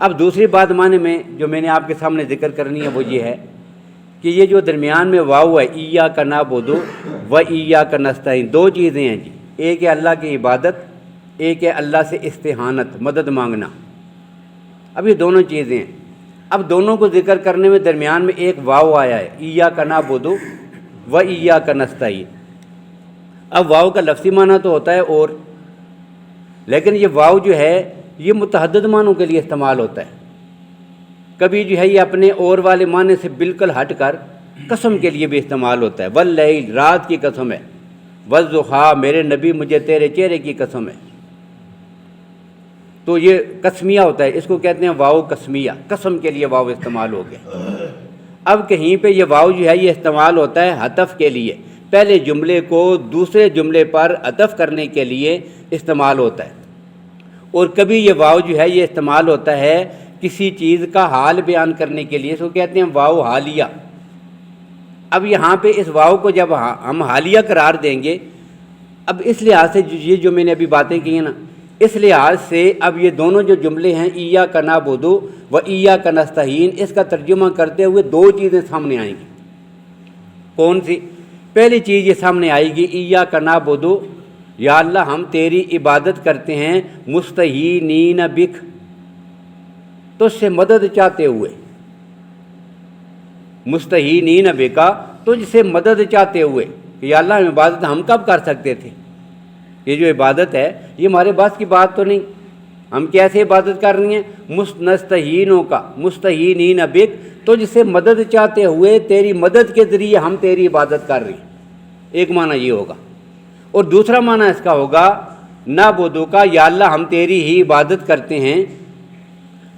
اب دوسری بات معنی میں جو میں نے آپ کے سامنے ذکر کرنی ہے وہ یہ ہے کہ یہ جو درمیان میں واو ہے ایاک نعبد و ایاک نستعین، دو چیزیں ہیں جی، ایک ہے اللہ کی عبادت، ایک ہے اللہ سے استعانت، مدد مانگنا۔ اب یہ دونوں چیزیں ہیں، اب دونوں کو ذکر کرنے میں درمیان میں ایک واو آیا ہے ایاک نعبد و ایاک نستعین۔ اب واو کا لفظی معنی تو ہوتا ہے اور، لیکن یہ واو جو ہے یہ متعدد معنوں کے لیے استعمال ہوتا ہے۔ کبھی جو ہے یہ اپنے اور والے معنی سے بالکل ہٹ کر قسم کے لیے بھی استعمال ہوتا ہے، واللیل، رات کی قسم ہے، والضحیٰ، میرے نبی مجھے تیرے چہرے کی قسم ہے۔ تو یہ قسمیہ ہوتا ہے، اس کو کہتے ہیں واو قسمیہ، قسم کے لیے واو استعمال ہو گیا۔ اب کہیں پہ یہ واو جو ہے یہ استعمال ہوتا ہے عطف کے لیے، پہلے جملے کو دوسرے جملے پر عطف کرنے کے لیے استعمال ہوتا ہے، اور کبھی یہ واو جو ہے یہ استعمال ہوتا ہے کسی چیز کا حال بیان کرنے کے لیے، اس کو کہتے ہیں واو حالیہ۔ اب یہاں پہ اس واو کو جب ہم حالیہ قرار دیں گے، اب اس لحاظ سے یہ جو میں نے ابھی باتیں کی ہیں نا، اس لحاظ سے اب یہ دونوں جو جملے ہیں ایاک نعبد و ایاک نستعین، اس کا ترجمہ کرتے ہوئے دو چیزیں سامنے آئیں گی۔ کون سی؟ پہلی چیز یہ سامنے آئے گی ایاک نعبد، یا اللہ ہم تیری عبادت کرتے ہیں، مستعینین بک، تجھ سے مدد چاہتے ہوئے، مستعینین بکا، تجھ سے مدد چاہتے ہوئے کہ یا اللہ عبادت ہم کب کر سکتے تھے؟ یہ جو عبادت ہے یہ ہمارے بس کی بات تو نہیں، ہم کیسے عبادت کر رہی ہیں؟ نستعینوں کا، مستعینین بک، تجھ سے مدد چاہتے ہوئے، تیری مدد کے ذریعے ہم تیری عبادت کر رہے ہیں۔ ایک معنی یہ ہوگا، اور دوسرا معنی اس کا ہوگا نعبدو کا، یا اللہ ہم تیری ہی عبادت کرتے ہیں،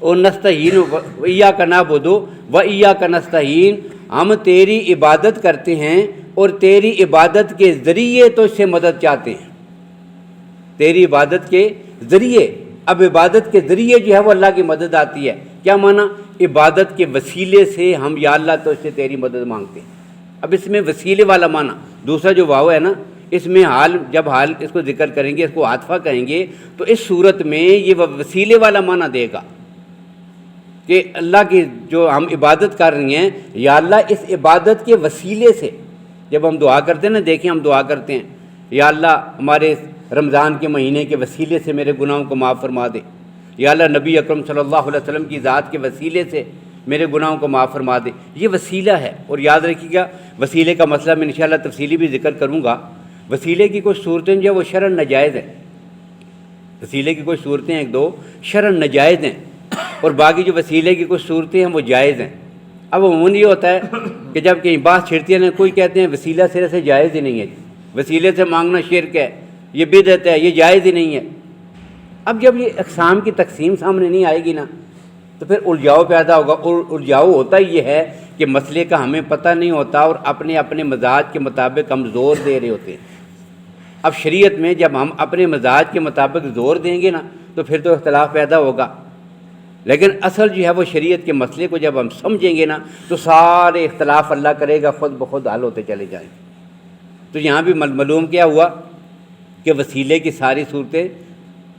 اور نستعین ایاک نعبد و ایاک نستعین، ہم تیری عبادت کرتے ہیں اور تیری عبادت کے ذریعے تجھ سے مدد چاہتے ہیں، تیری عبادت کے ذریعے۔ اب عبادت کے ذریعے جو ہے وہ اللہ کی مدد آتی ہے، کیا معنی؟ عبادت کے وسیلے سے ہم یا اللہ تجھ سے تیری مدد مانگتے ہیں۔ اب اس میں وسیلے والا معنی، دوسرا جو واو ہے نا، اس میں حال، جب حال اس کو ذکر کریں گے، اس کو عاطفہ کہیں گے، تو اس صورت میں یہ وسیلے والا معنی دے گا کہ اللہ کی جو ہم عبادت کر رہی ہیں، یا اللہ اس عبادت کے وسیلے سے، جب ہم دعا کرتے ہیں نا، دیکھیں ہم دعا کرتے ہیں یا اللہ ہمارے رمضان کے مہینے کے وسیلے سے میرے گناہوں کو معاف فرما دے، یا اللہ نبی اکرم صلی اللہ علیہ وسلم کی ذات کے وسیلے سے میرے گناہوں کو معاف فرما دے، یہ وسیلہ ہے۔ اور یاد رکھیے گا وسیلے کا مسئلہ میں انشاءاللہ تفصیلی بھی ذکر کروں گا۔ وسیلے کی کچھ صورتیں جو وہ شرعاً ناجائز ہیں، وسیلے کی کچھ صورتیں ایک دو شرعاً ناجائز ہیں، اور باقی جو وسیلے کی کچھ صورتیں ہیں وہ جائز ہیں۔ اب عموماً یہ ہوتا ہے کہ جب کہیں بات چھڑتی ہے نا، کوئی کہتے ہیں وسیلہ سرے سے جائز ہی نہیں ہے، وسیلے سے مانگنا شرک ہے، یہ بدعت ہے، یہ جائز ہی نہیں ہے۔ اب جب یہ اقسام کی تقسیم سامنے نہیں آئے گی نا، تو پھر الجھاؤ پیدا ہوگا، اور الجھاؤ ہوتا ہی یہ ہے کہ مسئلے کا ہمیں پتہ نہیں ہوتا، اور اپنے اپنے مزاج کے مطابق ہم زور دے رہے ہوتے ہیں۔ اب شریعت میں جب ہم اپنے مزاج کے مطابق زور دیں گے نا، تو پھر تو اختلاف پیدا ہوگا، لیکن اصل جو ہے وہ شریعت کے مسئلے کو جب ہم سمجھیں گے نا، تو سارے اختلاف اللہ کرے گا خود بخود حل ہوتے چلے جائیں۔ تو یہاں بھی معلوم کیا ہوا کہ وسیلے کی ساری صورتیں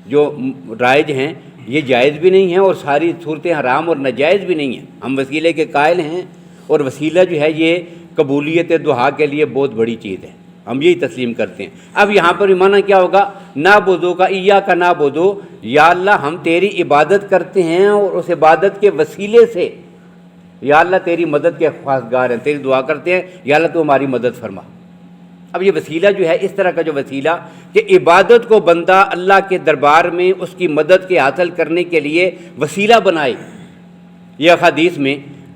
جو رائج ہیں یہ جائز بھی نہیں ہیں، اور ساری صورتیں حرام اور ناجائز بھی نہیں ہیں۔ ہم وسیلے کے قائل ہیں، اور وسیلہ جو ہے یہ قبولیت دعا کے لیے بہت بڑی چیز ہے، ہم یہی تسلیم کرتے ہیں۔ اب یہاں پر معنی کیا ہوگا؟ نعبدو کا، ایاک نعبدو، یا اللہ ہم تیری عبادت کرتے ہیں، اور اس عبادت کے وسیلے سے یا اللہ تیری مدد کے خواستگار ہیں، تیری دعا کرتے ہیں، یا اللہ تو ہماری مدد فرما۔ اب یہ وسیلہ جو ہے، اس طرح کا جو وسیلہ کہ عبادت کو بندہ اللہ کے دربار میں اس کی مدد کے حاصل کرنے کے لیے وسیلہ بنائے، یہ حدیث میں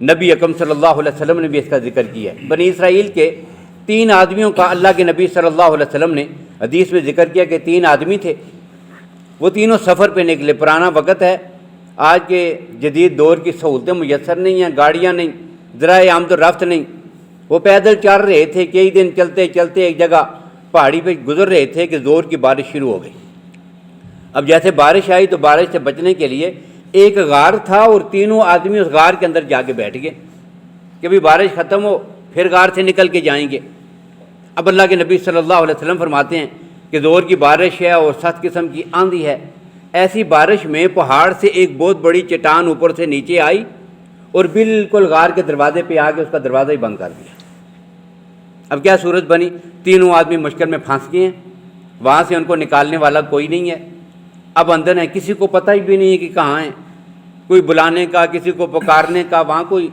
نبی اکرم صلی اللہ علیہ وسلم نے بھی اس کا ذکر کیا ہے۔ بنی اسرائیل کے 3 آدمیوں کا اللہ کے نبی صلی اللہ علیہ وسلم نے حدیث میں ذکر کیا کہ 3 آدمی تھے، وہ تینوں سفر پہ نکلے۔ پرانا وقت ہے، آج کے جدید دور کی سہولتیں میسر نہیں ہیں، گاڑیاں نہیں، ذرائع آمد و رفت نہیں، وہ پیدل چل رہے تھے، کئی دن چلتے چلتے ایک جگہ پہاڑی پہ گزر رہے تھے کہ زور کی بارش شروع ہو گئی۔ اب جیسے بارش آئی تو بارش سے بچنے کے لیے ایک غار تھا، اور تینوں آدمی اس غار کے اندر جا کے بیٹھ گئے کہ بھی بارش ختم ہو پھر غار سے نکل کے جائیں گے۔ اب اللہ کے نبی صلی اللہ علیہ وسلم فرماتے ہیں کہ زور کی بارش ہے اور سخت قسم کی آندھی ہے، ایسی بارش میں پہاڑ سے ایک بہت بڑی چٹان اوپر سے نیچے آئی اور بالکل غار کے دروازے پہ آ کے اس کا دروازہ ہی بند کر دیا۔ اب کیا صورت بنی؟ تینوں آدمی مشکل میں پھنس گئے ہیں، وہاں سے ان کو نکالنے والا کوئی نہیں ہے، اب اندر ہے، کسی کو پتہ ہی بھی نہیں ہے کہ کہاں ہیں، کوئی بلانے کا، کسی کو پکارنے کا وہاں کوئی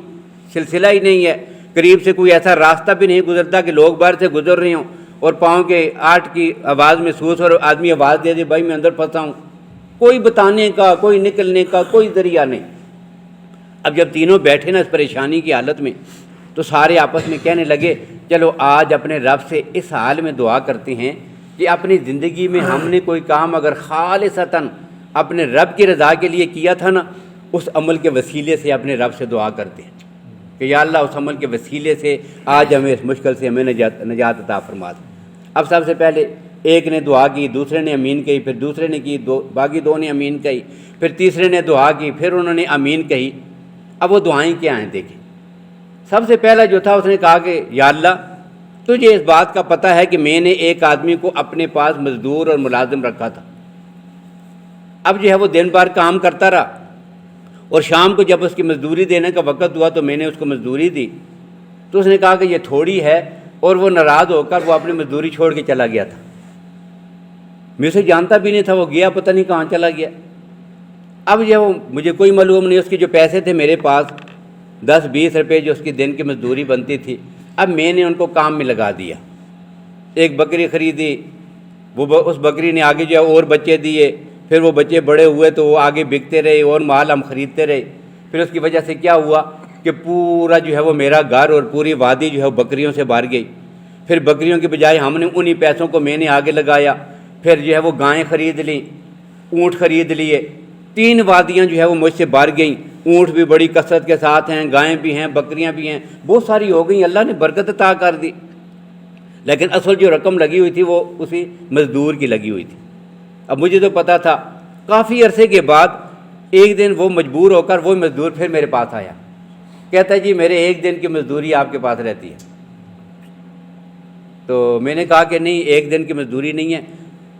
سلسلہ ہی نہیں ہے، قریب سے کوئی ایسا راستہ بھی نہیں گزرتا کہ لوگ باہر سے گزر رہے ہوں اور پاؤں کے آٹھ کی آواز محسوس اور آدمی آواز دے دے بھائی میں اندر پھنسا ہوں، کوئی بتانے کا، کوئی نکلنے کا کوئی ذریعہ نہیں۔ اب جب تینوں بیٹھے نا اس پریشانی کی حالت میں تو سارے آپس میں کہنے لگے چلو آج اپنے رب سے اس حال میں دعا کرتے ہیں کہ اپنی زندگی میں ہم نے کوئی کام اگر خالصتاً اپنے رب کی رضا کے لیے کیا تھا نا، اس عمل کے وسیلے سے اپنے رب سے دعا کرتے ہیں کہ یا اللہ اس عمل کے وسیلے سے آج ہمیں اس مشکل سے ہمیں نجات عطا فرما دے۔ اب سب سے پہلے ایک نے دعا کی، دوسرے نے امین کہی، پھر دوسرے نے کی، باقی دو نے امین کہی، پھر تیسرے نے دعا کی، پھر انہوں نے امین کہی۔ اب وہ دعائیں کیا ہیں دیکھیں۔ سب سے پہلا جو تھا اس نے کہا کہ یا اللہ تجھے اس بات کا پتہ ہے کہ میں نے ایک آدمی کو اپنے پاس مزدور اور ملازم رکھا تھا، اب جو ہے وہ دن بھر کام کرتا رہا اور شام کو جب اس کی مزدوری دینے کا وقت ہوا تو میں نے اس کو مزدوری دی، تو اس نے کہا کہ یہ تھوڑی ہے اور وہ ناراض ہو کر وہ اپنی مزدوری چھوڑ کے چلا گیا تھا، میں اسے جانتا بھی نہیں تھا، وہ گیا پتہ نہیں کہاں چلا گیا۔ اب جو وہ مجھے کوئی معلوم نہیں، اس کے جو پیسے تھے میرے پاس 10-20 روپے جو اس کی دن کی مزدوری بنتی تھی، اب میں نے ان کو کام میں لگا دیا، ایک بکری خریدی، وہ اس بکری نے آگے جو ہے اور بچے دیے، پھر وہ بچے بڑے ہوئے تو وہ آگے بکتے رہے اور مال ہم خریدتے رہے، پھر اس کی وجہ سے کیا ہوا کہ پورا جو ہے وہ میرا گھر اور پوری وادی جو ہے بکریوں سے بھر گئی۔ پھر بکریوں کے بجائے ہم نے انہی پیسوں کو میں نے آگے لگایا، پھر جو ہے وہ گائیں خرید لیں، اونٹ خرید لیے، 3 وادیاں جو ہے وہ مجھ سے بھر گئیں، اونٹ بھی بڑی کثرت کے ساتھ ہیں، گائیں بھی ہیں، بکریاں بھی ہیں، بہت ساری ہو گئیں، اللہ نے برکت عطا کر دی۔ لیکن اصل جو رقم لگی ہوئی تھی وہ اسی مزدور کی لگی ہوئی تھی۔ اب مجھے تو پتہ تھا، کافی عرصے کے بعد ایک دن وہ مجبور ہو کر وہ مزدور پھر میرے پاس آیا، کہتا ہے جی میرے ایک دن کی مزدوری آپ کے پاس رہتی ہے۔ تو میں نے کہا کہ نہیں، ایک دن کی مزدوری نہیں ہے،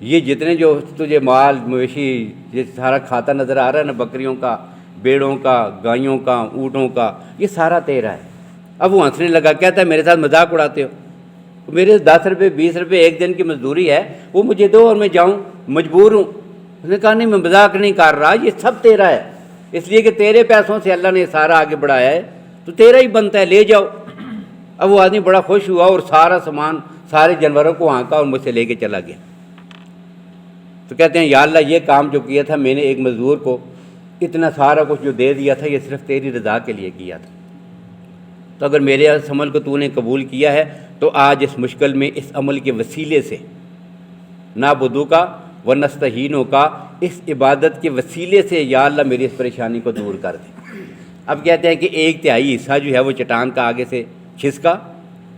یہ جتنے جو تجھے مال مویشی یہ سارا کھاتا نظر آ رہا ہے نا، بکریوں کا، بیڑوں کا، گائیوں کا، اونٹوں کا، یہ سارا تیرا ہے۔ اب وہ ہنسنے لگا، کہتا ہے میرے ساتھ مذاق اڑاتے ہو، میرے 10 روپے 20 روپے ایک دن کی مزدوری ہے، وہ مجھے دو اور میں جاؤں، مجبور ہوں۔ اس نے کہا نہیں میں مذاق نہیں کر رہا، یہ سب تیرا ہے، اس لیے کہ تیرے پیسوں سے اللہ نے سارا آگے بڑھایا ہے تو تیرا ہی بنتا ہے، لے جاؤ۔ اب وہ آدمی بڑا خوش ہوا اور سارا سامان سارے جانوروں کو ہانکا اور مجھ سے لے کے چلا گیا۔ تو کہتے ہیں یا اللہ یہ کام جو کیا تھا میں نے ایک مزدور کو اتنا سارا کچھ جو دے دیا تھا یہ صرف تیری رضا کے لیے کیا تھا، تو اگر میرے اس عمل کو تو نے قبول کیا ہے تو آج اس مشکل میں اس عمل کے وسیلے سے نعبدو کا و نستعینو کا اس عبادت کے وسیلے سے یا اللہ میری اس پریشانی کو دور کر دے۔ اب کہتے ہیں کہ 1/3 حصہ جو ہے وہ چٹان کا آگے سے کھسکا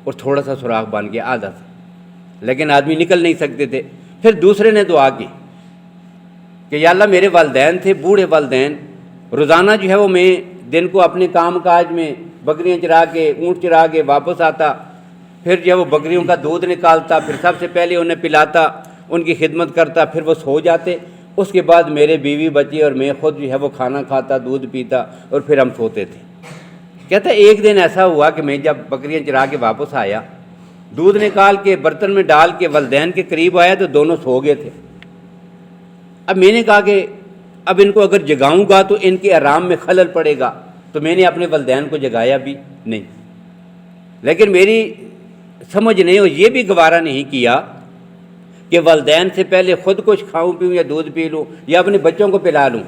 اور تھوڑا سا سوراخ بن گیا آدھا سا، لیکن آدمی نکل نہیں سکتے تھے۔ پھر دوسرے نے دعا کی کہ یا اللہ میرے والدین تھے، بوڑھے والدین، روزانہ جو ہے وہ میں دن کو اپنے کام کاج میں بکریاں چرا کے اونٹ چرا کے واپس آتا، پھر جو ہے وہ بکریوں کا دودھ نکالتا، پھر سب سے پہلے انہیں پلاتا، ان کی خدمت کرتا، پھر وہ سو جاتے، اس کے بعد میرے بیوی بچے اور میں خود جو ہے وہ کھانا کھاتا، دودھ پیتا اور پھر ہم سوتے تھے۔ کہتا ہے ایک دن ایسا ہوا کہ میں جب بکریاں چرا کے واپس آیا، دودھ نکال کے برتن میں ڈال کے والدین کے قریب آیا تو دونوں سو گئے تھے۔ اب میں نے کہا کہ اب ان کو اگر جگاؤں گا تو ان کے آرام میں خلل پڑے گا، تو میں نے اپنے والدین کو جگایا بھی نہیں، لیکن میری سمجھ نہیں اور یہ بھی گوارا نہیں کیا کہ والدین سے پہلے خود کچھ کھاؤں پیوں یا دودھ پی لوں یا اپنے بچوں کو پلا لوں۔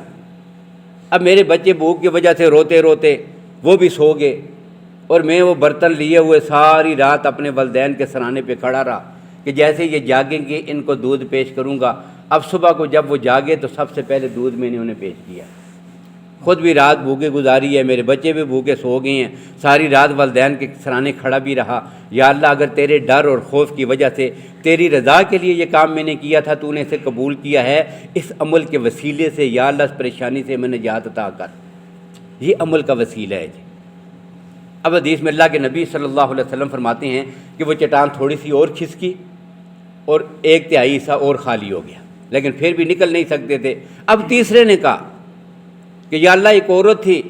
اب میرے بچے بھوک کی وجہ سے روتے روتے وہ بھی سو گئے اور میں وہ برتن لیے ہوئے ساری رات اپنے والدین کے سرانے پہ کھڑا رہا کہ جیسے یہ جاگیں گے ان کو دودھ پیش کروں گا۔ اب صبح کو جب وہ جاگے تو سب سے پہلے دودھ میں نے انہیں پیش کیا، خود بھی رات بھوکے گزاری ہے، میرے بچے بھی بھوکے سو گئے ہیں، ساری رات والدین کے سرانے کھڑا بھی رہا۔ یا اللہ اگر تیرے ڈر اور خوف کی وجہ سے تیری رضا کے لیے یہ کام میں نے کیا تھا، تو نے اسے قبول کیا ہے، اس عمل کے وسیلے سے یا اللہ اس پریشانی سے میں نجات عطا کر۔ یہ عمل کا وسیلہ ہے جی۔ اب حدیث میں اللہ کے نبی صلی اللہ علیہ وسلم فرماتے ہیں کہ وہ چٹان تھوڑی سی اور کھسکی اور 1/3 حصہ اور خالی ہو گیا۔ لیکن پھر بھی نکل نہیں سکتے تھے۔ اب تیسرے نے کہا کہ یا اللہ ایک عورت تھی،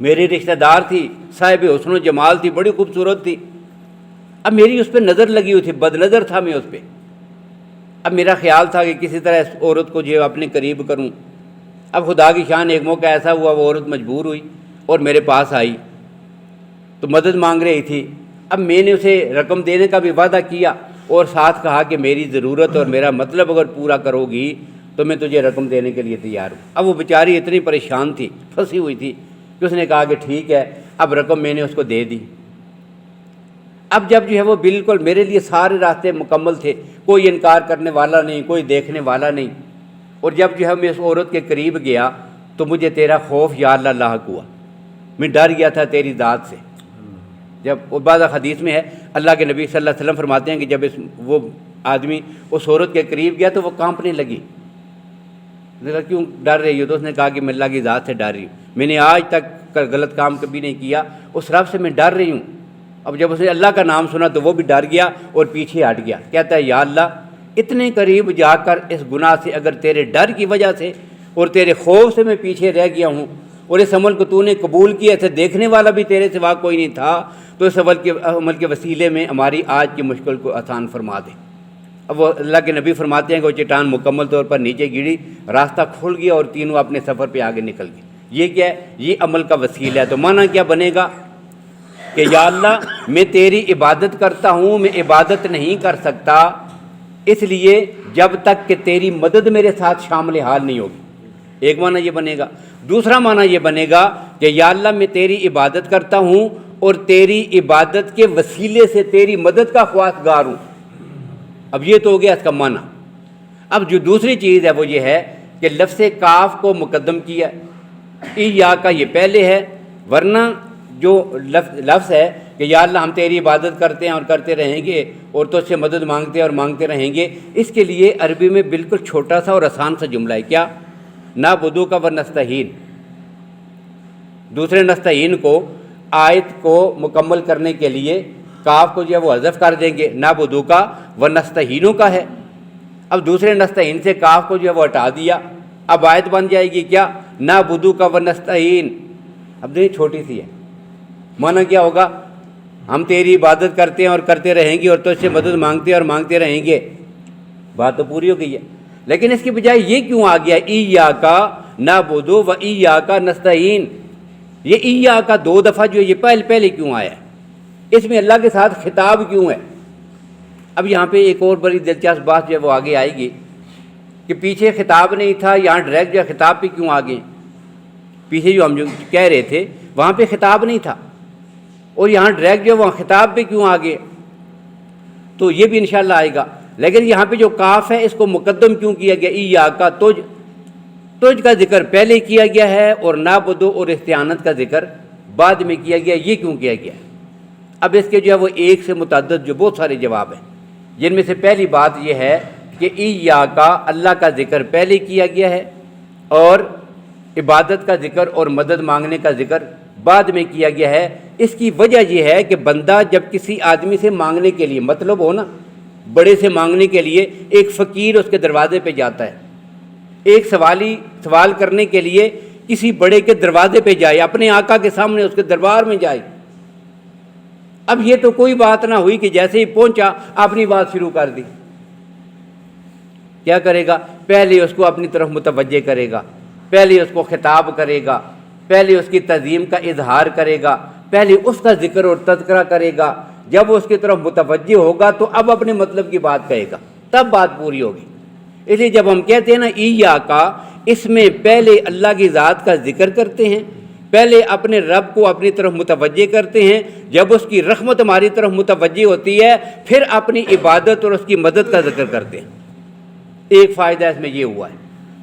میری رشتہ دار تھی، صاحب حسن و جمال تھی، بڑی خوبصورت تھی، اب میری اس پہ نظر لگی ہوئی تھی، بد نظر تھا میں اس پہ۔ اب میرا خیال تھا کہ کسی طرح اس عورت کو جو اپنے قریب کروں۔ اب خدا کی شان ایک موقع ایسا ہوا، وہ عورت مجبور ہوئی اور میرے پاس آئی تو مدد مانگ رہی تھی۔ اب میں نے اسے رقم دینے کا بھی وعدہ کیا اور ساتھ کہا کہ میری ضرورت اور میرا مطلب اگر پورا کرو گی تو میں تجھے رقم دینے کے لیے تیار ہوں۔ اب وہ بیچاری اتنی پریشان تھی، پھنسی ہوئی تھی کہ اس نے کہا کہ ٹھیک ہے، اب رقم میں نے اس کو دے دی۔ اب جب جو ہے وہ بالکل میرے لیے سارے راستے مکمل تھے، کوئی انکار کرنے والا نہیں، کوئی دیکھنے والا نہیں، اور جب جو ہے میں اس عورت کے قریب گیا تو مجھے تیرا خوف یا اللہ لاحق ہوا، میں ڈر گیا تھا تیری ذات سے۔ جب بعض حدیث میں ہے اللہ کے نبی صلی اللہ علیہ وسلم فرماتے ہیں کہ جب وہ آدمی اس عورت کے قریب گیا تو وہ کانپنے لگی۔ اس نے کہا کیوں ڈر رہی ہو؟ تو اس نے کہا کہ میں اللہ کی ذات سے ڈر رہی ہوں، میں نے آج تک غلط کام کبھی نہیں کیا، اس رب سے میں ڈر رہی ہوں۔ اب جب اس نے اللہ کا نام سنا تو وہ بھی ڈر گیا اور پیچھے ہٹ گیا۔ کہتا ہے یا اللہ اتنے قریب جا کر اس گناہ سے اگر تیرے ڈر کی وجہ سے اور تیرے خوف سے میں پیچھے رہ گیا ہوں اور اس عمل کو تو نے قبول کیا، اسے دیکھنے والا بھی تیرے سوا کوئی نہیں تھا، تو اس عمل کے وسیلے میں ہماری آج کی مشکل کو آسان فرما دے۔ اب وہ اللہ کے نبی فرماتے ہیں کہ وہ چٹان مکمل طور پر نیچے گری، راستہ کھل گیا اور تینوں اپنے سفر پہ آگے نکل گئے۔ یہ کیا ہے؟ یہ عمل کا وسیلہ ہے۔ تو معنی کیا بنے گا کہ یا اللہ میں تیری عبادت کرتا ہوں، میں عبادت نہیں کر سکتا اس لیے جب تک کہ تیری مدد میرے ساتھ شامل حال نہیں ہوگی۔ ایک معنی یہ بنے گا۔ دوسرا معنی یہ بنے گا کہ یا اللہ میں تیری عبادت کرتا ہوں اور تیری عبادت کے وسیلے سے تیری مدد کا خواستگار ہوں۔ اب یہ تو ہو گیا اس کا معنی۔ اب جو دوسری چیز ہے وہ یہ ہے کہ لفظ کاف کو مقدم کیا، یا کا یہ پہلے ہے، ورنہ جو لفظ ہے کہ یا اللہ ہم تیری عبادت کرتے ہیں اور کرتے رہیں گے اور تجھ سے مدد مانگتے ہیں اور مانگتے رہیں گے، اس کے لیے عربی میں بالکل چھوٹا سا اور آسان سا جملہ ہے۔ کیا؟ نعبدو کا و نستعین۔ دوسرے نستعین کو آیت کو مکمل کرنے کے لیے کاف کو جو ہے وہ حذف کر دیں گے، نعبدو کا و نستعینوں کا ہے۔ اب دوسرے نستعین سے کاف کو جو ہے وہ ہٹا دیا، اب آیت بن جائے گی کیا؟ نعبدو کا و نستعین۔ اب دیکھیں چھوٹی سی ہے، معنی کیا ہوگا؟ ہم تیری عبادت کرتے ہیں اور کرتے رہیں گے اور تجھ سے مدد مانگتے ہیں اور مانگتے رہیں گے۔ بات تو پوری ہو گئی ہے، لیکن اس کی بجائے یہ کیوں آ گیا ایاکا نعبدو و ایاکا نستعین؟ یہ ایاکا دو دفعہ جو یہ پہلے کیوں آیا ہے؟ اس میں اللہ کے ساتھ خطاب کیوں ہے؟ اب یہاں پہ ایک اور بڑی دلچسپ بات جو ہے وہ آگے آئے گی کہ پیچھے خطاب نہیں تھا، یہاں ڈائریکٹ جو ہے خطاب پہ کیوں آ گئے؟ پیچھے جو ہم جو کہہ رہے تھے وہاں پہ خطاب نہیں تھا اور یہاں ڈائریکٹ جو وہاں خطاب پہ کیوں آ گئے؟ تو یہ بھی انشاءاللہ آئے گا۔ لیکن یہاں پہ جو کاف ہے اس کو مقدم کیوں کیا گیا؟ ایاکا تجھ کا ذکر پہلے کیا گیا ہے اور نعبدو اور استعانت کا ذکر بعد میں کیا گیا، یہ کیوں کیا گیا؟ اب اس کے جو ہے وہ ایک سے متعدد جو بہت سارے جواب ہیں، جن میں سے پہلی بات یہ ہے کہ ایاکا اللہ کا ذکر پہلے کیا گیا ہے اور عبادت کا ذکر اور مدد مانگنے کا ذکر بعد میں کیا گیا ہے۔ اس کی وجہ یہ ہے کہ بندہ جب کسی آدمی سے مانگنے کے لیے، مطلب ہو نا بڑے سے مانگنے کے لیے، ایک فقیر اس کے دروازے پہ جاتا ہے، ایک سوال کرنے کے لیے کسی بڑے کے دروازے پہ جائے، اپنے آقا کے سامنے اس کے دربار میں جائے۔ اب یہ تو کوئی بات نہ ہوئی کہ جیسے ہی پہنچا اپنی بات شروع کر دی۔ کیا کرے گا؟ پہلے اس کو اپنی طرف متوجہ کرے گا، پہلے اس کو خطاب کرے گا، پہلے اس کی تعظیم کا اظہار کرے گا، پہلے اس کا ذکر اور تذکرہ کرے گا۔ جب وہ اس کی طرف متوجہ ہوگا تو اب اپنے مطلب کی بات کہے گا، تب بات پوری ہوگی۔ اس لیے جب ہم کہتے ہیں نا ایاکا، اس میں پہلے اللہ کی ذات کا ذکر کرتے ہیں، پہلے اپنے رب کو اپنی طرف متوجہ کرتے ہیں، جب اس کی رحمت ہماری طرف متوجہ ہوتی ہے پھر اپنی عبادت اور اس کی مدد کا ذکر کرتے ہیں۔ ایک فائدہ اس میں یہ ہوا ہے۔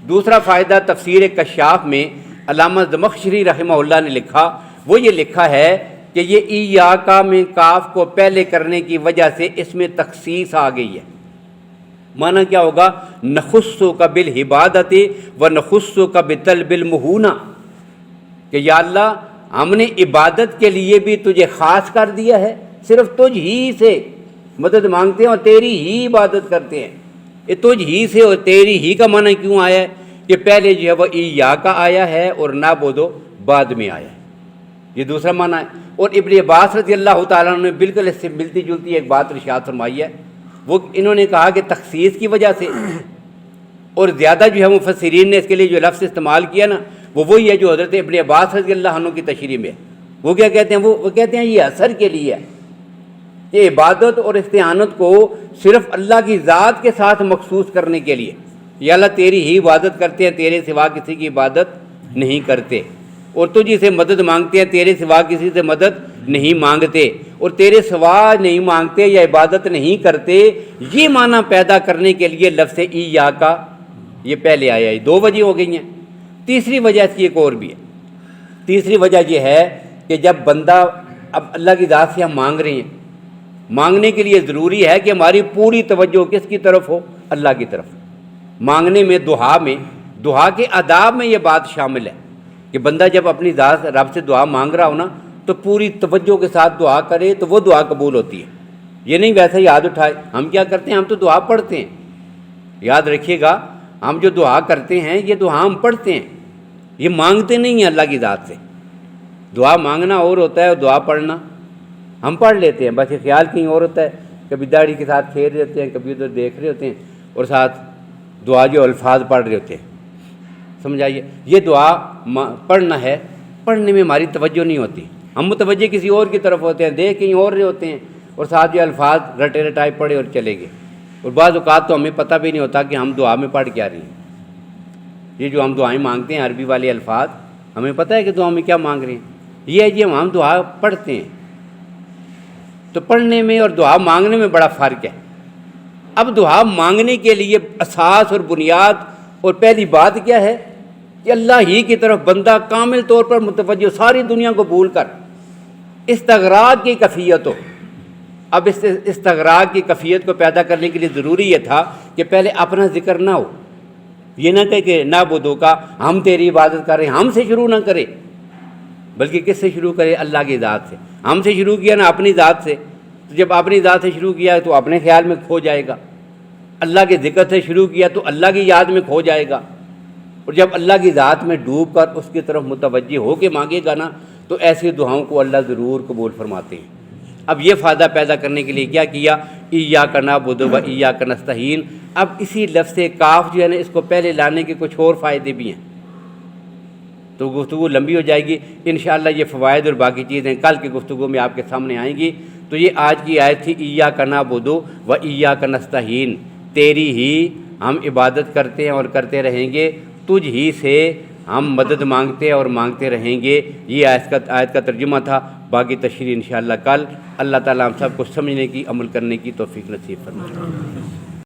دوسرا فائدہ تفسیر کشاف میں علامہ زمخشری رحمہ اللہ نے لکھا، وہ یہ لکھا ہے کہ یہ ایاکا میں کاف کو پہلے کرنے کی وجہ سے اس میں تخصیص آ گئی ہے۔ معنی کیا ہوگا؟ نخصک بالعبادت و نخصک بطلب المہونہ، کہ یا اللہ ہم نے عبادت کے لیے بھی تجھے خاص کر دیا ہے، صرف تجھ ہی سے مدد مانگتے ہیں اور تیری ہی عبادت کرتے ہیں، یہ تجھ ہی سے اور تیری ہی کا معنی کیوں آیا ہے کہ پہلے جو ہے وہ ایا کا آیا ہے اور نعبدو بعد میں آیا ہے، یہ دوسرا معنی ہے۔ اور ابن عباس رضی اللہ تعالیٰ عنہ نے بالکل اس سے ملتی جلتی ایک بات ارشاد فرمائی ہے، وہ انہوں نے کہا کہ تخصیص کی وجہ سے، اور زیادہ جو ہے مفسرین نے اس کے لیے جو لفظ استعمال کیا نا وہ وہی ہے جو حضرت ابن عباس رضی اللہ عنہ کی تشریح میں ہے۔ وہ کیا کہتے ہیں؟ وہ کہتے ہیں یہ اثر کے لیے ہے، یہ عبادت اور استعانت کو صرف اللہ کی ذات کے ساتھ مخصوص کرنے کے لیے، یا اللہ تیری ہی عبادت کرتے ہیں، تیرے سوا کسی کی عبادت نہیں کرتے، اور تجھ سے مدد مانگتے ہیں، تیرے سوا کسی سے مدد نہیں مانگتے، اور تیرے سوا نہیں مانگتے یا عبادت نہیں کرتے، یہ معنی پیدا کرنے کے لیے لفظ ایا کا یہ پہلے آیا ہے۔ دو وجہ ہو گئی ہیں۔ تیسری وجہ اس کی ایک اور بھی ہے۔ تیسری وجہ یہ ہے کہ جب بندہ اب اللہ کی ذات سے ہم مانگ رہے ہیں، مانگنے کے لیے ضروری ہے کہ ہماری پوری توجہ کس کی طرف ہو؟ اللہ کی طرف۔ مانگنے میں دعا کے آداب میں یہ بات شامل ہے کہ بندہ جب اپنی ذات رب سے دعا مانگ رہا ہو نا تو پوری توجہ کے ساتھ دعا کرے تو وہ دعا قبول ہوتی ہے۔ یہ نہیں ویسے یاد اٹھائے۔ ہم کیا کرتے ہیں؟ ہم تو دعا پڑھتے ہیں، یاد رکھیے گا، ہم جو دعا کرتے ہیں یہ دعا ہم پڑھتے ہیں، یہ مانگتے نہیں ہیں اللہ کی ذات سے۔ دعا مانگنا اور ہوتا ہے اور دعا پڑھنا ہم پڑھ لیتے ہیں، بس یہ خیال کہیں اور ہوتا ہے، کبھی داڑھی کے ساتھ کھیل رہے ہوتے ہیں، کبھی ادھر دیکھ رہے ہوتے ہیں اور ساتھ دعا جو الفاظ پڑھ رہے ہوتے ہیں۔ سمجھائیے، یہ دعا پڑھنا ہے، پڑھنے میں ہماری توجہ نہیں ہوتی، ہم متوجہ کسی اور کی طرف ہوتے ہیں، دیکھ کہیں اور رہے ہوتے ہیں اور ساتھ یہ الفاظ رٹے رٹائے پڑھے اور چلے گئے، اور بعض اوقات تو ہمیں پتہ بھی نہیں ہوتا کہ ہم دعا میں پڑھ کیا رہے ہیں۔ یہ جو ہم دعائیں مانگتے ہیں عربی والے الفاظ، ہمیں پتہ ہے کہ دعا میں کیا مانگ رہے ہیں، یہ ہے جی ہم دعا پڑھتے ہیں۔ تو پڑھنے میں اور دعا مانگنے میں بڑا فرق ہے۔ اب دعا مانگنے کے لیے اساس اور بنیاد اور پہلی بات کیا ہے کہ اللہ ہی کی طرف بندہ کامل طور پر متوجہ، ساری دنیا کو بھول کر استغراق کی کیفیت ہو۔ اب اس استغراق کی کیفیت کو پیدا کرنے کے لیے ضروری یہ تھا کہ پہلے اپنا ذکر نہ ہو، یہ نہ کہے کہ نعبدو کا ہم تیری عبادت کر رہے ہیں، ہم سے شروع نہ کرے، بلکہ کس سے شروع کرے؟ اللہ کی ذات سے۔ ہم سے شروع کیا نا اپنی ذات سے، تو جب اپنی ذات سے شروع کیا تو اپنے خیال میں کھو جائے گا، اللہ کے ذکر سے شروع کیا تو اللہ کی یاد میں کھو جائے گا، اور جب اللہ کی ذات میں ڈوب کر اس کی طرف متوجہ ہو کے مانگے گا نا تو ایسی دعاؤں کو اللہ ضرور قبول فرماتے ہیں۔ اب یہ فائدہ پیدا کرنے کے لیے کیا کیا؟ ایاک نعبد و ایاک نستعین۔ اب اسی لفظ کاف جو ہے نا اس کو پہلے لانے کے کچھ اور فائدے بھی ہیں، تو گفتگو لمبی ہو جائے گی انشاءاللہ۔ یہ فوائد اور باقی چیزیں کل کی گفتگو میں آپ کے سامنے آئیں گی۔ تو یہ آج کی آیت تھی ایاک نعبد و ایاک نستعین، تیری ہی ہم عبادت کرتے ہیں اور کرتے رہیں گے، تجھ ہی سے ہم مدد مانگتے ہیں اور مانگتے رہیں گے۔ یہ آیت کا ترجمہ تھا، باقی تشریح انشاءاللہ کل۔ اللہ تعالیٰ ہم سب کو سمجھنے کی، عمل کرنے کی توفیق نصیب فرمائے۔